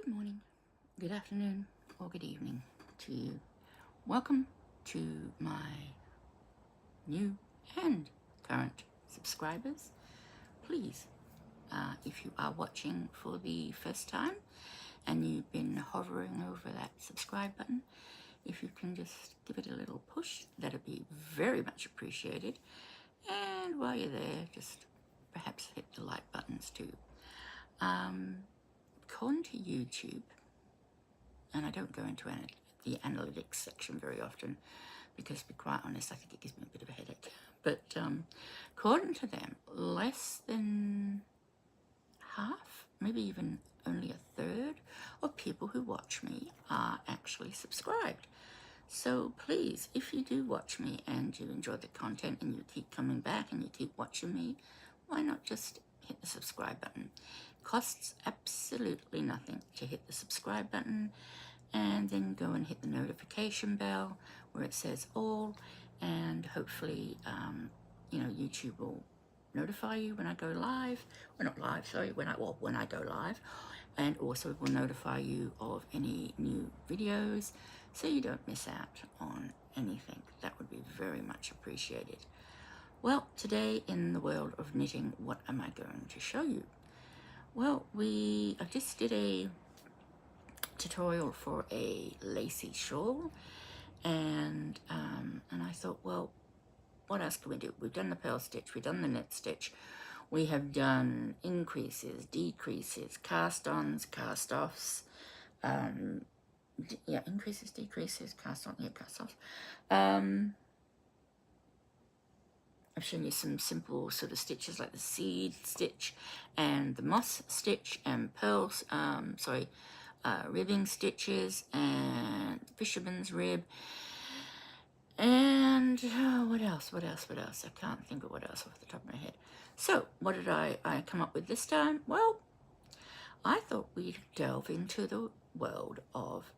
Good morning, good afternoon, or good evening to you. Welcome to my new and current subscribers. Please, if you are watching for the first time and you've been hovering over that subscribe button, if you can just give it a little push, that'd be very much appreciated. And while you're there, just perhaps hit the like buttons too. According to YouTube, and I don't go into the analytics section very often because, to be quite honest, I think it gives me a bit of a headache. But according to them, less than half, maybe even only a third of people who watch me are actually subscribed. So please, if you do watch me and you enjoy the content and you keep coming back and you keep watching me, why not just hit the subscribe button? It costs absolutely nothing to hit the subscribe button, and then go and hit the notification bell where it says all, and hopefully YouTube will notify you when I go live. Well, not live, sorry, when I go live, and also it will notify you of any new videos so you don't miss out on anything. That would be very much appreciated. Well, today in the world of knitting, what am I going to show you? Well, I just did a tutorial for a lacy shawl, and I thought, well, what else can we do? We've done the purl stitch, we've done the knit stitch, we have done increases, decreases, cast-ons, cast-offs, increases, decreases, cast-on, cast-offs. I've shown you some simple sort of stitches like the seed stitch and the moss stitch and pearls, ribbing stitches and fisherman's rib. And what else? I can't think of what else off the top of my head. So what did I come up with this time? Well, I thought we'd delve into the world of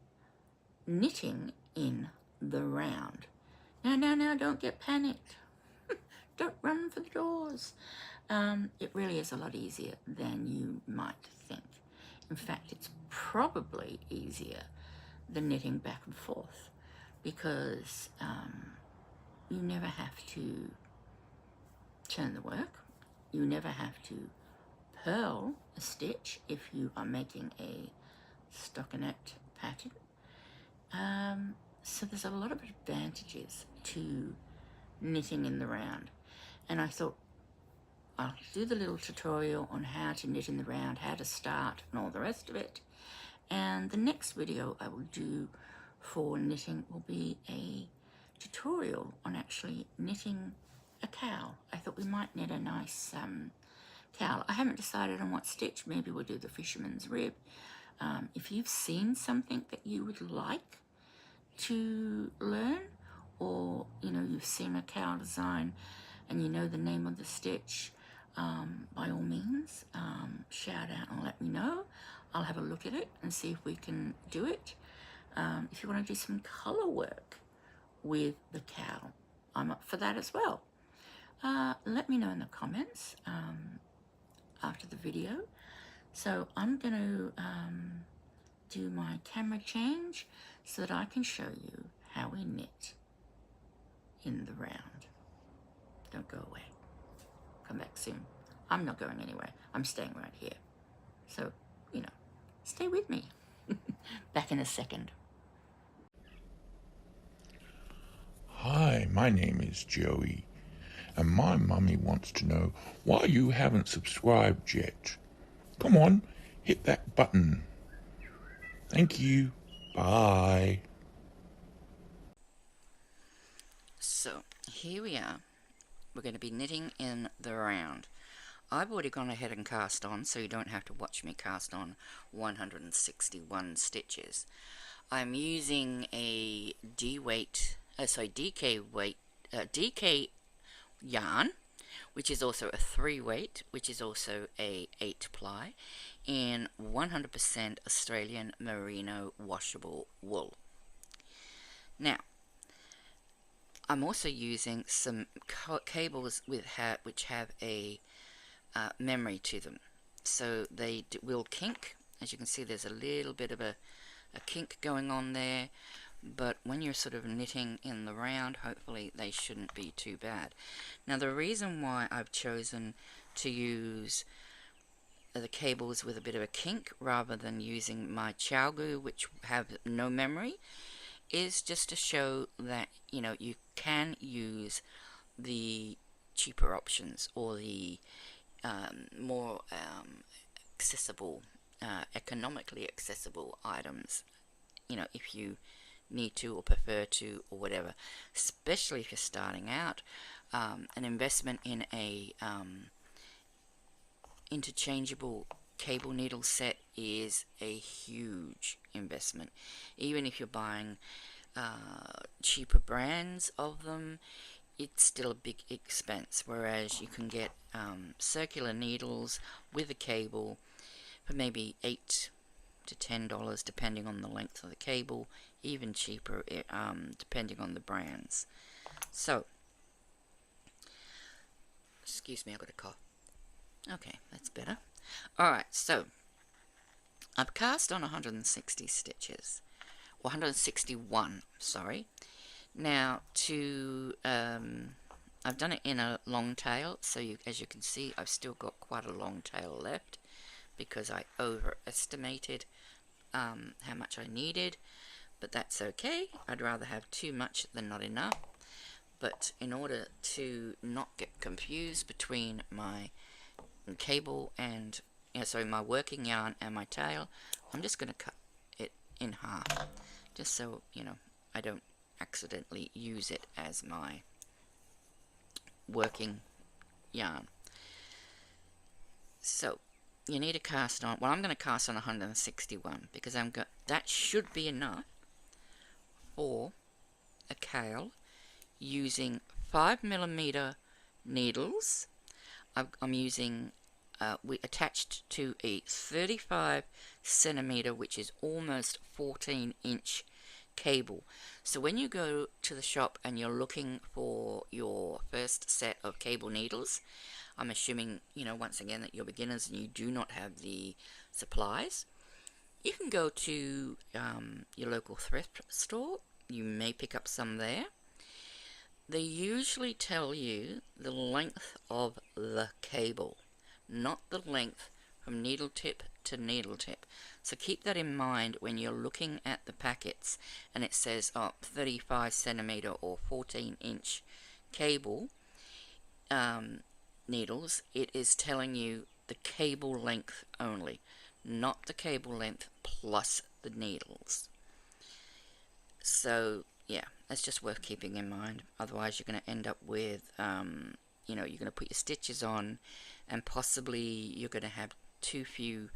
knitting in the round. Now, don't get panicked. Don't run for the doors. It really is a lot easier than you might think. In fact, it's probably easier than knitting back and forth, because you never have to turn the work. You never have to purl a stitch if you are making a stockinette pattern. So there's a lot of advantages to knitting in the round. And I thought I'll do the little tutorial on how to knit in the round, how to start and all the rest of it. And the next video I will do for knitting will be a tutorial on actually knitting a cowl. I thought we might knit a nice cowl. I haven't decided on what stitch. Maybe we'll do the fisherman's rib. If you've seen something that you would like to learn, or you've seen a cowl design and you know the name of the stitch, by all means, shout out and let me know. I'll have a look at it and see if we can do it. If you want to do some color work with the cowl, I'm up for that as well. Let me know in the comments after the video. So I'm going to do my camera change so that I can show you how we knit in the round. Don't go away. Come back soon. I'm not going anywhere. I'm staying right here. So, stay with me. Back in a second. Hi, my name is Joey, and my mummy wants to know why you haven't subscribed yet. Come on, hit that button. Thank you. Bye. So, here we are. We're going to be knitting in the round. I've already gone ahead and cast on, so you don't have to watch me cast on 161 stitches. I'm using a DK yarn, which is also a 3 weight, which is also a 8 ply, in 100% Australian merino washable wool. Now, I'm also using some cables which have a memory to them, so they will kink As you can see, there's a little bit of a kink going on there, but when you're sort of knitting in the round, hopefully they shouldn't be too bad. Now the reason why I've chosen to use the cables with a bit of a kink rather than using my cowl glue, which have no memory, is just to show that, you know, you can use the cheaper options or the more accessible, economically accessible items, you know, if you need to or prefer to or whatever, especially if you're starting out. An investment in a interchangeable cable needle set is a huge investment. Even if you're buying cheaper brands of them, it's still a big expense, whereas you can get circular needles with a cable for maybe $8 to $10 depending on the length of the cable, even cheaper depending on the brands. So, excuse me, I've got a cough. Okay, that's better. Alright, so I've cast on 160 stitches, or 161, sorry. Now, I've done it in a long tail, so as you can see, I've still got quite a long tail left because I overestimated how much I needed, but that's okay. I'd rather have too much than not enough. But in order to not get confused between my cable and, my working yarn and my tail, I'm just going to cut it in half, just so, I don't accidentally use it as my working yarn. So you need to cast on, well, I'm going to cast on 161 because that should be enough for a cowl using 5mm needles. I'm using we attached to a 35cm, which is almost 14-inch cable. So when you go to the shop and you're looking for your first set of cable needles, I'm assuming, once again, that you're beginners and you do not have the supplies, you can go to your local thrift store. You may pick up some there. They usually tell you the length of the cable, not the length from needle tip to needle tip. So keep that in mind when you're looking at the packets and it says 35cm or 14-inch cable needles. It is telling you the cable length only, not the cable length plus the needles. So yeah, that's just worth keeping in mind. Otherwise you're going to end up with you're going to put your stitches on and possibly you're going to have too few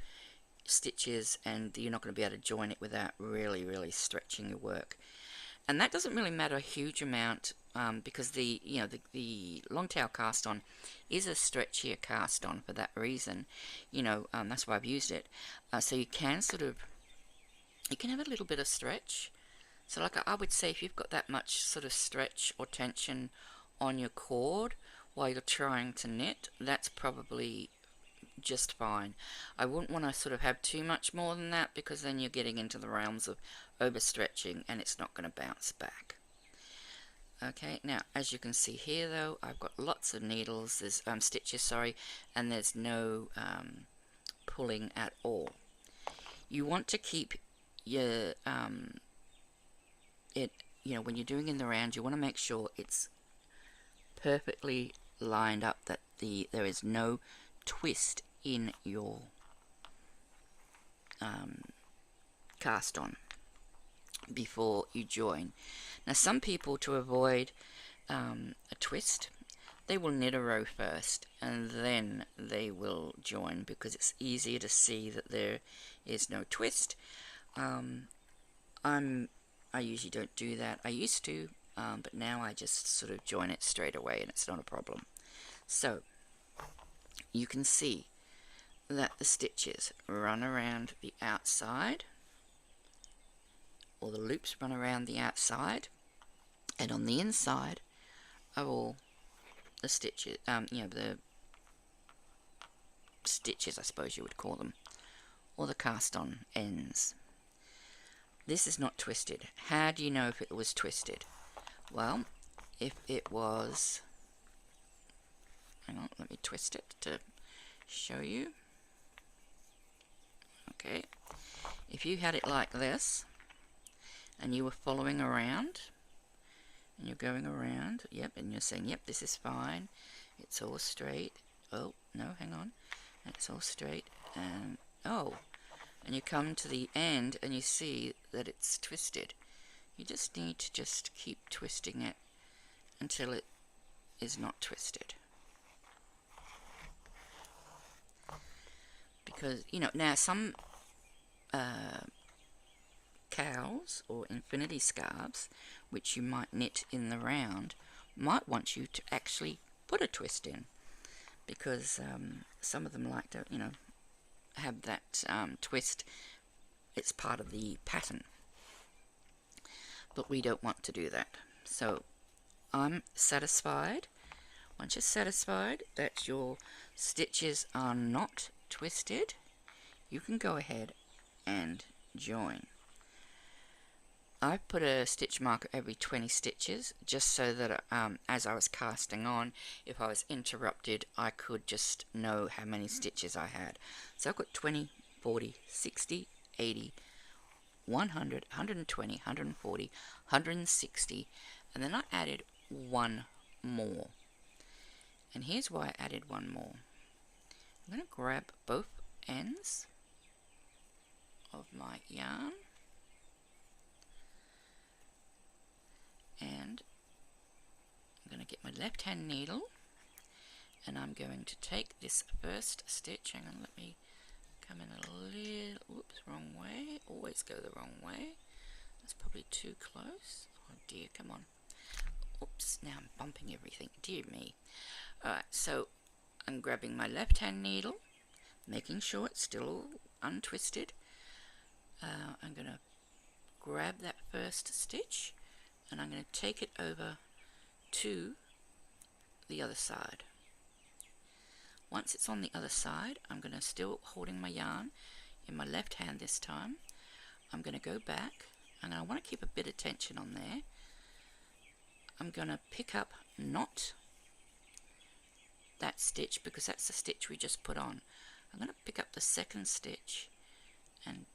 stitches and you're not going to be able to join it without really stretching your work. And that doesn't really matter a huge amount because the long tail cast on is a stretchier cast on for that reason. That's why I've used it. So you can have a little bit of stretch. So like I would say, if you've got that much sort of stretch or tension on your cord while you're trying to knit, that's probably just fine. I wouldn't want to sort of have too much more than that because then you're getting into the realms of overstretching and it's not going to bounce back. Okay, now as you can see here though, I've got lots of needles, there's stitches, sorry, and there's no pulling at all. You want to keep your when you're doing in the round, you want to make sure it's perfectly lined up, that there is no twist in your cast on before you join. Now some people, to avoid a twist, they will knit a row first and then they will join because it's easier to see that there is no twist. I usually don't do that. I used to, but now I just sort of join it straight away and it's not a problem. So you can see that the stitches run around the outside, or the loops run around the outside, and on the inside are all the stitches, the stitches I suppose you would call them, or the cast on ends. This is not twisted. How do you know if it was twisted? Well, if it was, hang on, let me twist it to show you. Okay, if you had it like this and you were following around and you're going around, yep, and you're saying, yep, this is fine, it's all straight. Oh no, hang on, it's all straight, and oh, and you come to the end and you see that it's twisted. You just need to just keep twisting it until it is not twisted. Because, you know, now some cowls or infinity scarves, which you might knit in the round, might want you to actually put a twist in, because some of them like to, you know, have that twist. It's part of the pattern, but we don't want to do that. So I'm satisfied. Once you're satisfied that your stitches are not twisted, you can go ahead and join. I've put a stitch marker every 20 stitches just so that as I was casting on, if I was interrupted, I could just know how many stitches I had. So I've got 20, 40, 60, 80, 100, 120, 140, 160, and then I added one more. And here's why I added one more. I'm going to grab both ends of my yarn and I'm going to get my left hand needle and I'm going to take this first stitch. Hang on, let me come in a little, whoops, wrong way, always go the wrong way, that's probably too close, oh dear, come on, oops, now I'm bumping everything, dear me. Alright, so I'm grabbing my left hand needle, making sure it's still untwisted. I'm going to grab that first stitch and I'm going to take it over to the other side. Once it's on the other side, I'm going to, still holding my yarn in my left hand this time, I'm going to go back and I want to keep a bit of tension on there. I'm going to pick up not that stitch because that's the stitch we just put on. I'm going to pick up the second stitch and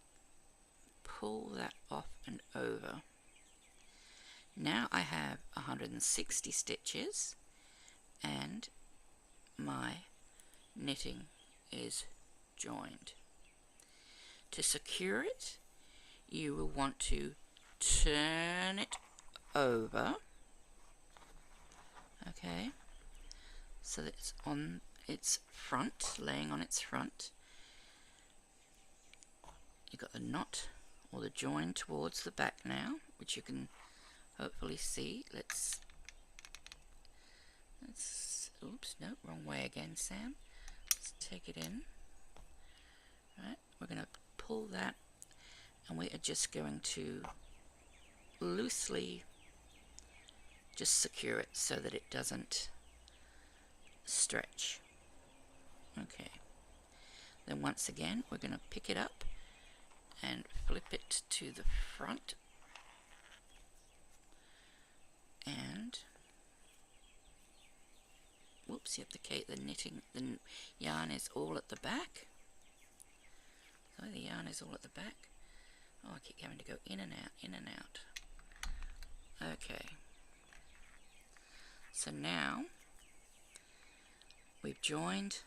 pull that off and over. Now I have 160 stitches and my knitting is joined. To secure it, you will want to turn it over, okay, so that it's on its front, laying on its front. You've got the knot or the join towards the back now, which you can hopefully see. Let's oops, no, wrong way again, Sam. Let's take it in. Right, we're going to pull that and we are just going to loosely just secure it so that it doesn't stretch. Okay, then once again we're going to pick it up and flip it to the front and whoops, yep, the knitting, the yarn is all at the back. So the yarn is all at the back. Oh, I keep having to go in and out, in and out. Okay, so now we've joined.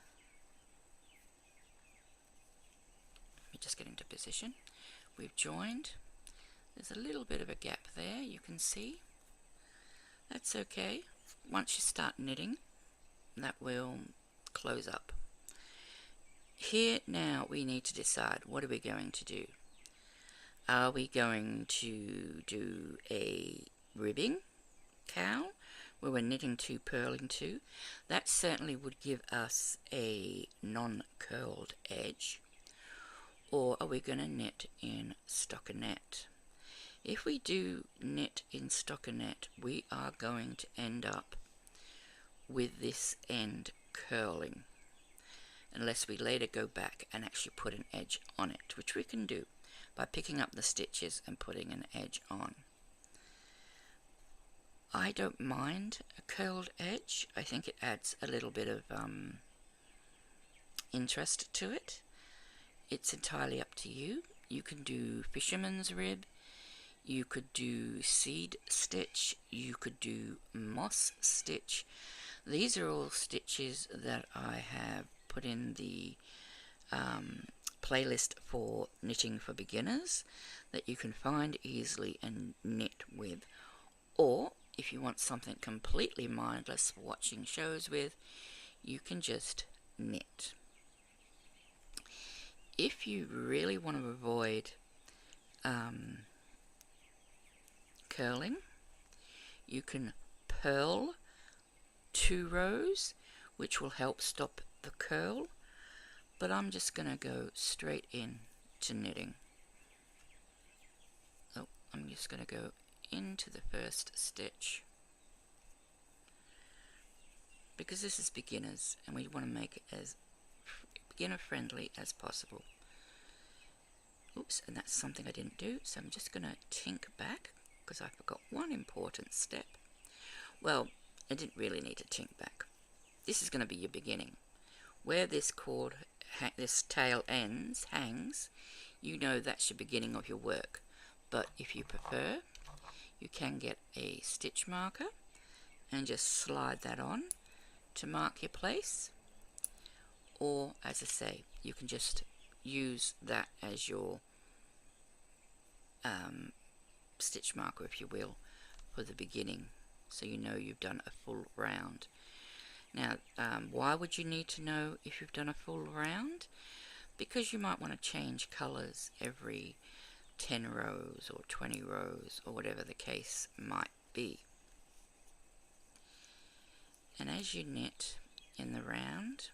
Let me just get into position. We've joined. There's a little bit of a gap there, you can see. That's okay. Once you start knitting, that will close up. Here now we need to decide, what are we going to do? Are we going to do a ribbing cowl where we're knitting 2, purling 2? That certainly would give us a non-curled edge. Or are we going to knit in stockinette? If we do knit in stockinette, we are going to end up with this end curling. unless we later go back and actually put an edge on it, which we can do by picking up the stitches and putting an edge on. I don't mind a curled edge. I think it adds a little bit of interest to it. It's entirely up to you. You can do fisherman's rib, you could do seed stitch, you could do moss stitch. These are all stitches that I have put in the playlist for knitting for beginners that you can find easily and knit with. Or if you want something completely mindless for watching shows with, you can just knit. If you really want to avoid curling, you can purl 2 rows, which will help stop the curl, but I'm just going to go straight in to knitting. So I'm just going to go into the first stitch, because this is beginners and we want to make it as beginner friendly as possible. Oops, and that's something I didn't do, so I'm just going to tink back because I forgot one important step. Well, I didn't really need to tink back. This is going to be your beginning. Where this cord, this tail hangs, you know that's your beginning of your work. But if you prefer, you can get a stitch marker and just slide that on to mark your place. Or, as I say, you can just use that as your stitch marker, if you will, for the beginning, so you know you've done a full round. Now, why would you need to know if you've done a full round? Because you might want to change colours every 10 rows or 20 rows or whatever the case might be. And as you knit in the round,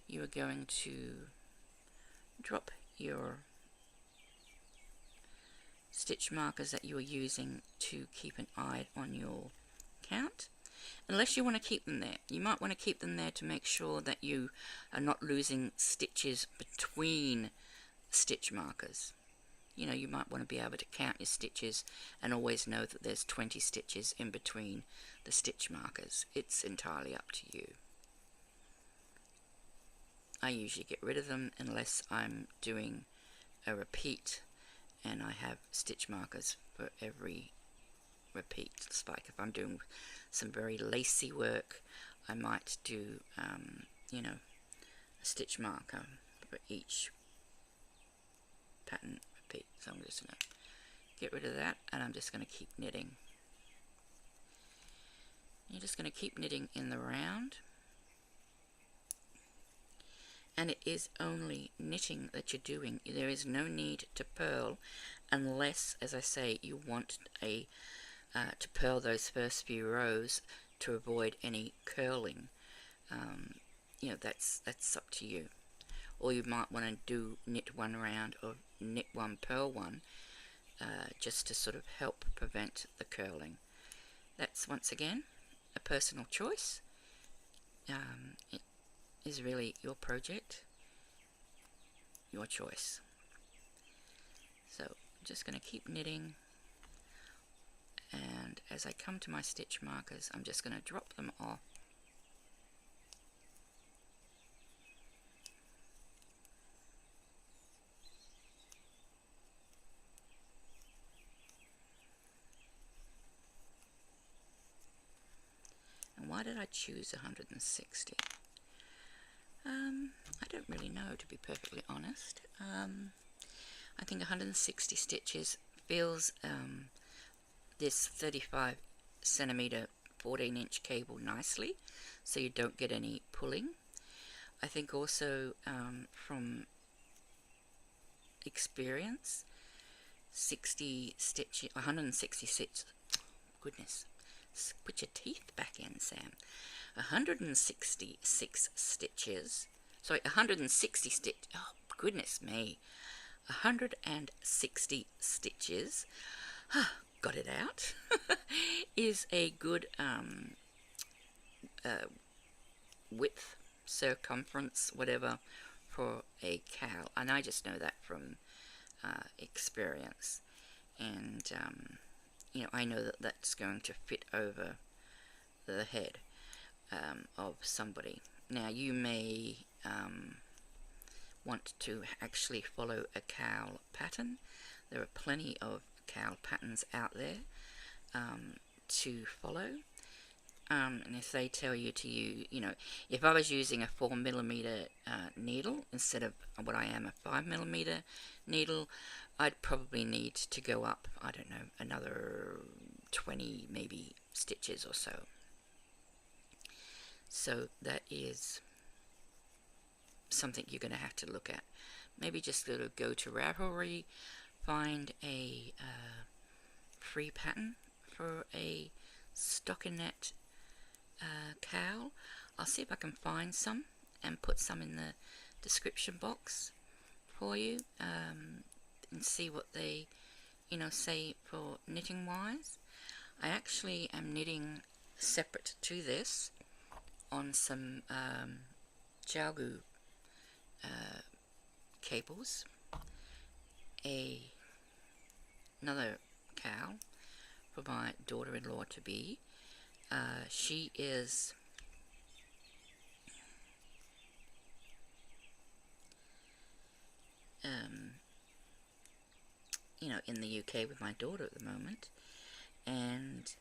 you are going to drop your stitch markers that you are using to keep an eye on your count, unless you want to keep them there. You might want to keep them there to make sure that you are not losing stitches between stitch markers. You know, you might want to be able to count your stitches and always know that there's 20 stitches in between the stitch markers. It's entirely up to you. I usually get rid of them unless I'm doing a repeat and I have stitch markers for every repeat. It's like if I'm doing some very lacy work, I might do, you know, a stitch marker for each pattern repeat. So I'm just going to get rid of that, and I'm just going to keep knitting. You're just going to keep knitting in the round, and it is only knitting that you're doing. There is no need to purl unless, as I say, you want a to purl those first few rows to avoid any curling. You know, that's up to you. Or you might want to knit one round or knit one, purl one, just to sort of help prevent the curling. That's, once again, a personal choice. It is really your project, your choice. So I'm just going to keep knitting, and as I come to my stitch markers, I'm just going to drop them off. And why did I choose 160? I don't really know, to be perfectly honest. I think 160 stitches fills this 35 centimeter 14-inch cable nicely, so you don't get any pulling. I think also from experience, 166, goodness, put your teeth back in, Sam. 166 stitches, sorry, 160 stitch, oh goodness me, 160 stitches, got it out, is a good width circumference, whatever, for a cowl, and I just know that from experience. And I know that that's going to fit over the head of somebody. Now, you may want to actually follow a cowl pattern. There are plenty of cowl patterns out there to follow. And if they tell you to use, if I was using a 4mm needle instead of what I am, a 5mm needle, I'd probably need to go up, I don't know, another 20 maybe stitches or so. So that is something you're going to have to look at. Maybe just go to Ravelry, find a free pattern for a stockinette cowl. I'll see if I can find some and put some in the description box for you, and see what they say for knitting wise. I actually am knitting separate to this on some Jalgu cables, another cowl for my daughter-in-law to be. She is in the UK with my daughter at the moment, and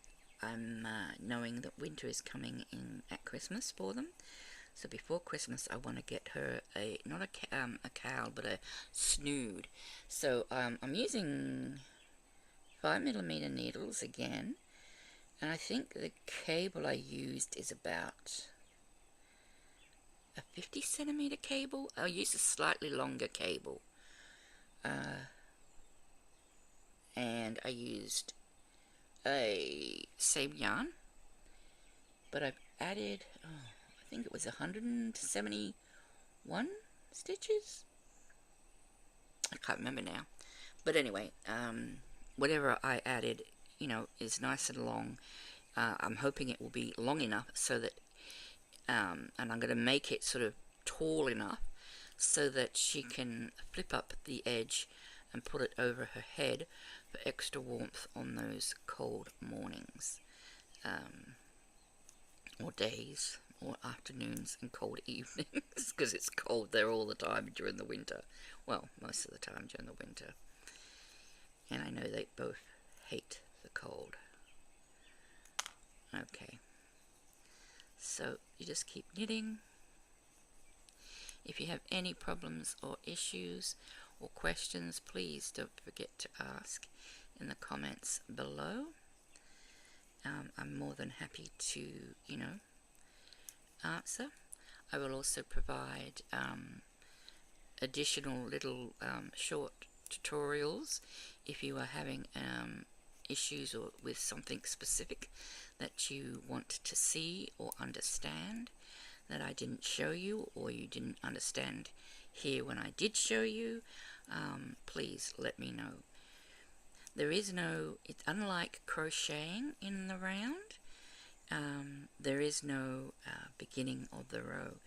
I'm knowing that winter is coming in at Christmas for them. So before Christmas, I want to get her not a cowl, but a snood. So I'm using 5mm needles again, and I think the cable I used is about a 50cm cable. I'll use a slightly longer cable, and I used a same yarn, but I've added, I think it was 171 stitches. I can't remember now, but anyway, whatever I added, is nice and long. I'm hoping it will be long enough so that, and I'm going to make it sort of tall enough so that she can flip up the edge and put it over her head for extra warmth on those cold mornings, or days, or afternoons, and cold evenings, because it's cold there all the time during the winter. Well, most of the time during the winter. And I know they both hate the cold. Okay. So you just keep knitting. If you have any problems or issues or questions, please don't forget to ask in the comments below. I'm more than happy to, answer. I will also provide additional little short tutorials if you are having issues or with something specific that you want to see or understand that I didn't show you, or you didn't understand here when I did show you. Please let me know. There is no, it's unlike crocheting in the round, there is no beginning of the row.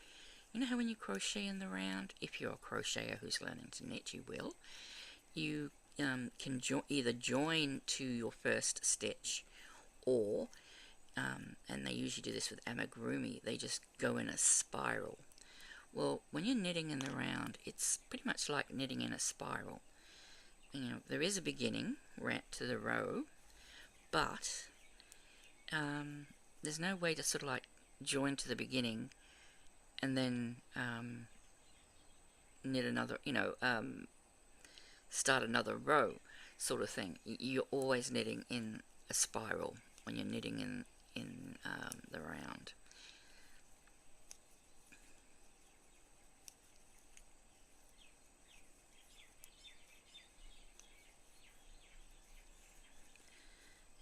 You know how when you crochet in the round, if you're a crocheter who's learning to knit, you will, you can either join to your first stitch, or and they usually do this with amigurumi, they just go in a spiral. Well, when you're knitting in the round, it's pretty much like knitting in a spiral. There is a beginning right to the row, but there's no way to sort of like join to the beginning and then knit another, start another row sort of thing. You're always knitting in a spiral when you're knitting in the round.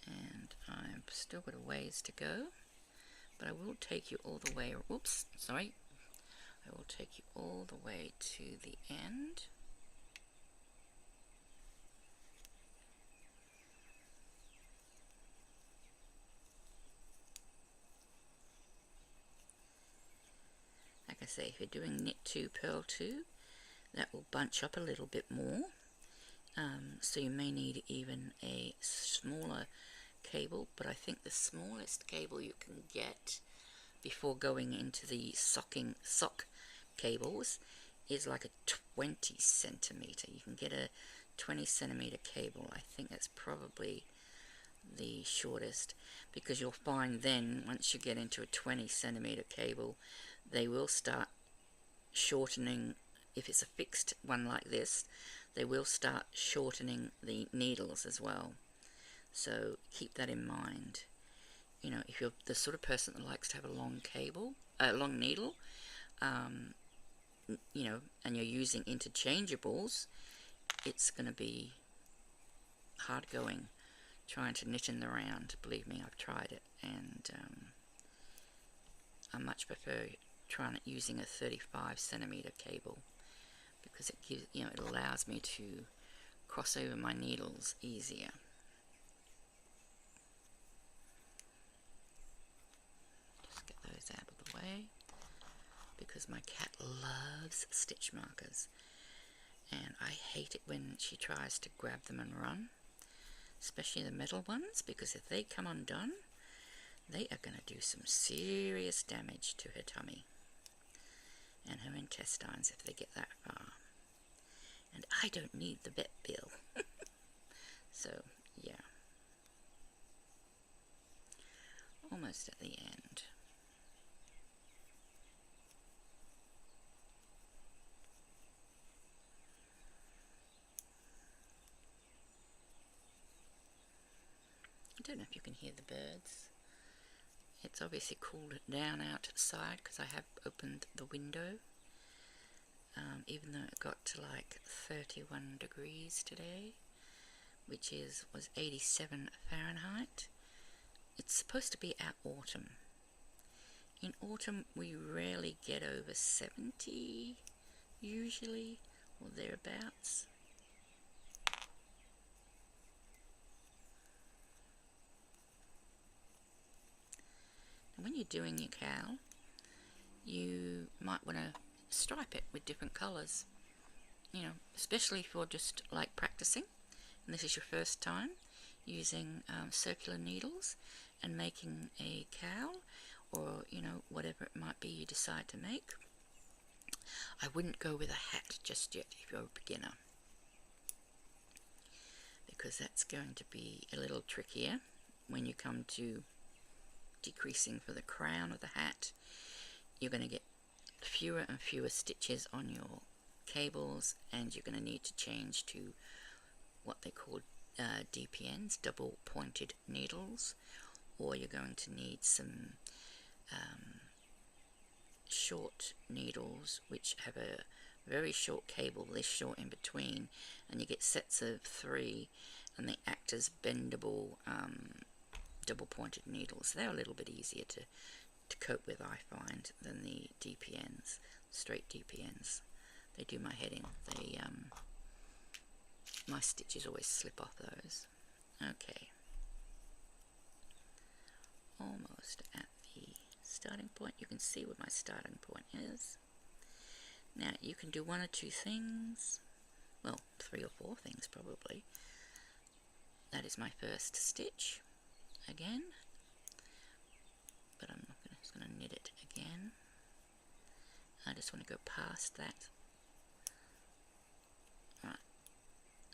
And I've still got a ways to go, but I will take you all the way, oops, sorry, I will take you all the way to the end. Like I say, if you're doing knit 2, purl 2, that will bunch up a little bit more. So you may need even a smaller cable, but I think the smallest cable you can get before going into the sock cables is like a 20 centimeter. You can get a 20 centimeter cable. I think that's probably the shortest, because you'll find then once you get into a 20 centimeter cable, they will start shortening. If it's a fixed one like this, they will start shortening the needles as well. So keep that in mind. You know, if you're the sort of person that likes to have a long cable, long needle, you know, and you're using interchangeables, it's going to be hard going trying to knit in the round. Believe me, I've tried it, and I much prefer using a 35 centimeter cable, because it gives, you know, it allows me to cross over my needles easier. Just get those out of the way, because my cat loves stitch markers, and I hate it when she tries to grab them and run, especially the metal ones, because if they come undone, they are going to do some serious damage to her tummy and her intestines if they get that far. And I don't need the vet bill. So, yeah. Almost at the end. I don't know if you can hear the birds. It's obviously cooled down outside because I have opened the window. Even though it got to like 31 degrees today, which was 87 Fahrenheit. It's supposed to be our autumn. In autumn we rarely get over 70 usually, or thereabouts. And when you're doing your cowl, you might want to stripe it with different colours, you know, especially if you're just like practicing and this is your first time using circular needles and making a cowl, or you know, whatever it might be you decide to make. I wouldn't go with a hat just yet if you're a beginner, because that's going to be a little trickier when you come to decreasing for the crown of the hat. You're going to get fewer and fewer stitches on your cables, and you're going to need to change to what they call DPNs, double pointed needles, or you're going to need some short needles which have a very short cable, this short in between, and you get sets of 3 and they act as bendable double pointed needles. They're a little bit easier to cope with, I find, than the DPNs, straight DPNs. They do my heading. They my stitches always slip off those. Okay, almost at the starting point. You can see what my starting point is. Now you can do 1 or 2 things, well 3 or 4 things probably. That is my first stitch again, but I'm not just going to knit it again. I just want to go past that. Right,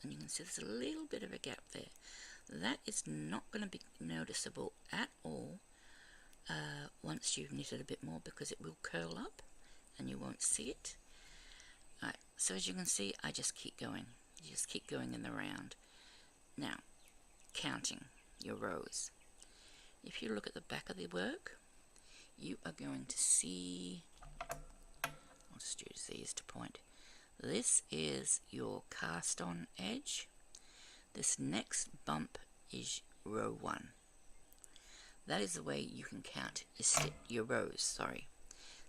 and you can see there's a little bit of a gap there. That is not going to be noticeable at all once you've knitted a bit more, because it will curl up and you won't see it. Right, so as you can see, I just keep going. You just keep going in the round. Now, counting your rows. If you look at the back of the work, you are going to see, I'll just use these to point. This is your cast on edge. This next bump is row 1. That is the way you can count your rows, sorry.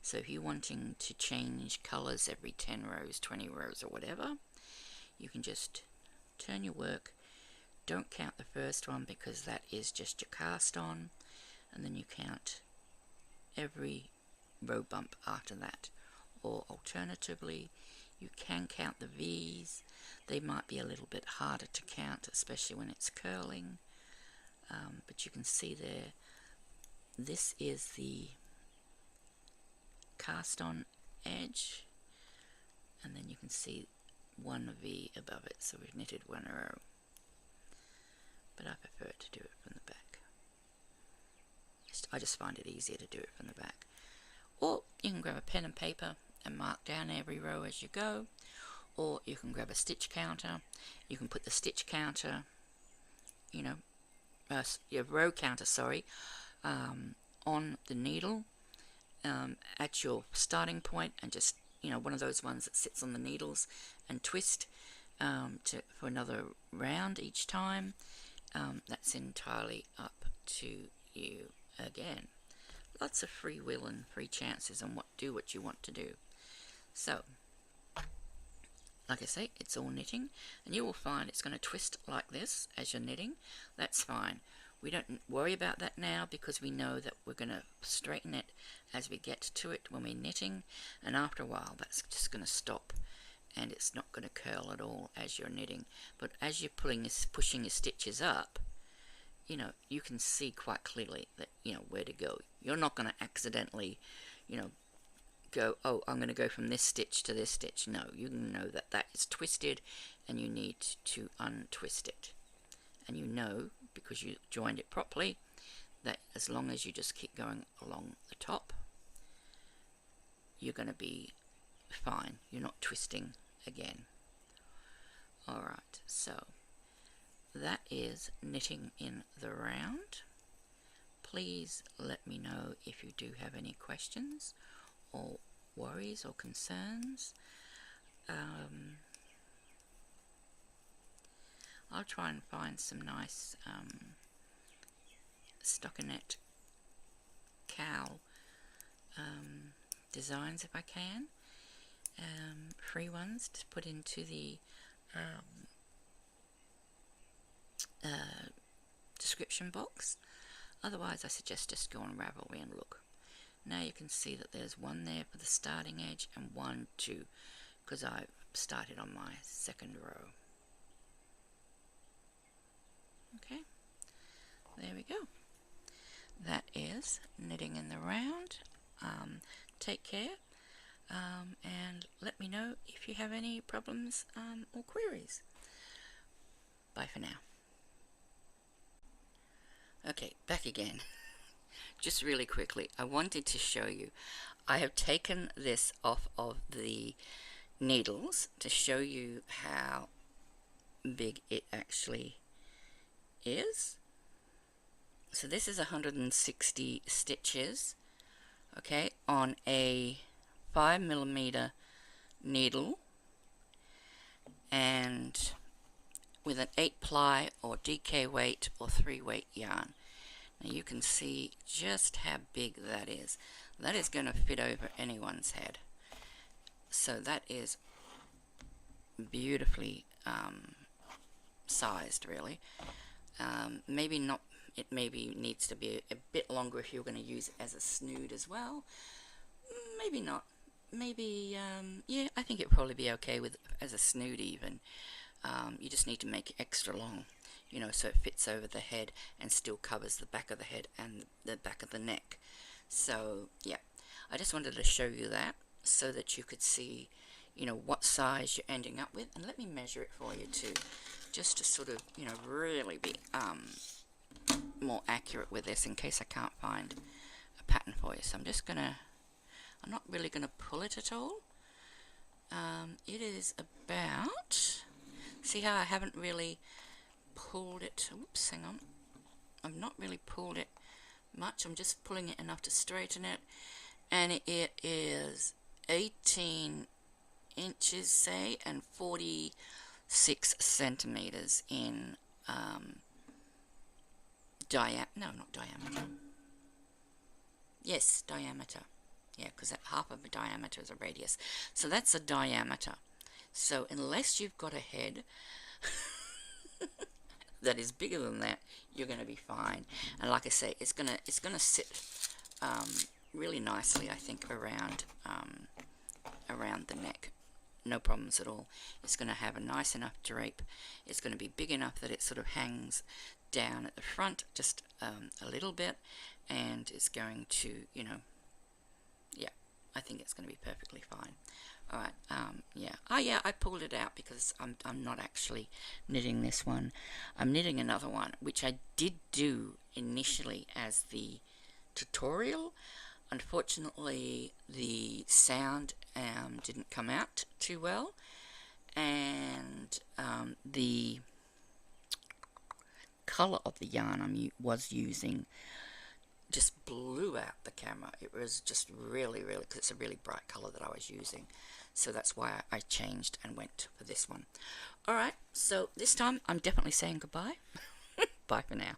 So if you're wanting to change colours every 10 rows, 20 rows or whatever, you can just turn your work. Don't count the first one because that is just your cast on, and then you count every row bump after that. or alternatively, you can count the V's. They might be a little bit harder to count, especially when it's curling, but you can see there, this is the cast on edge, and then you can see one V above it, so we've knitted one row, but I prefer to do it from the back. I just find it easier to do it from the back. Or you can grab a pen and paper and mark down every row as you go, or you can grab a stitch counter. You can put the stitch counter, you know, your row counter, sorry, on the needle at your starting point, and just, you know, one of those ones that sits on the needles, and twist for another round each time. That's entirely up to you again. Lots of free will and free chances on do what you want to do. So, like I say, it's all knitting, and you will find it's going to twist like this as you're knitting. That's fine. We don't worry about that now, because we know that we're going to straighten it as we get to it when we're knitting, and after a while that's just going to stop, and it's not going to curl at all as you're knitting. But as you're pushing your stitches up, you know, you can see quite clearly that, you know, where to go. You're not going to accidentally, you know, go, oh, I'm going to go from this stitch to this stitch. No, you know that that is twisted, and you need to untwist it. And you know, because you joined it properly, that as long as you just keep going along the top, you're going to be fine. You're not twisting again. Alright, so that is knitting in the round. Please let me know if you do have any questions or worries or concerns. I'll try and find some nice stockinette cowl designs if I can. Free ones to put into the description box. Otherwise, I suggest just go on Ravelry and look. Now you can see that there's one there for the starting edge, and one, two, because I've started on my second row. Okay, there we go. That is knitting in the round. Take care, and let me know if you have any problems or queries. Bye for now. Okay, back again. Just really quickly, I wanted to show you, I have taken this off of the needles to show you how big it actually is. So this is 160 stitches, okay, on a 5mm needle, and with an 8-ply or DK weight or 3-weight yarn. Now you can see just how big that is. That is going to fit over anyone's head. So that is beautifully sized, really. Maybe not. It maybe needs to be a bit longer if you're going to use it as a snood as well. Maybe not. Maybe, yeah, I think it'd probably be okay with as a snood even. You just need to make it extra long, you know, so it fits over the head and still covers the back of the head and the back of the neck. So, yeah, I just wanted to show you that so that you could see, you know, what size you're ending up with. And let me measure it for you too, just to sort of, you know, really be more accurate with this in case I can't find a pattern for you. So I'm just gonna, I'm not really gonna pull it at all. It is about, see how I haven't really pulled it, oops, hang on, I've not really pulled it much, I'm just pulling it enough to straighten it, and it is 18 inches, say, and 46 centimeters in diameter. Yes, diameter. Yeah, because half of a diameter is a radius. So that's a diameter. So unless you've got a head that is bigger than that, you're going to be fine. And like I say, it's gonna sit really nicely, I think, around around the neck. No problems at all. It's going to have a nice enough drape. It's going to be big enough that it sort of hangs down at the front just a little bit, and it's going to, you know, yeah, I think it's going to be perfectly fine. All right, yeah. Oh, yeah, I pulled it out because I'm not actually knitting this one. I'm knitting another one, which I did do initially as the tutorial. Unfortunately, the sound didn't come out too well, and the color of the yarn I was using just blew out the camera. It was just really, because it's a really bright color that I was using. So that's why I changed and went for this one. Alright, so this time I'm definitely saying goodbye. Bye for now.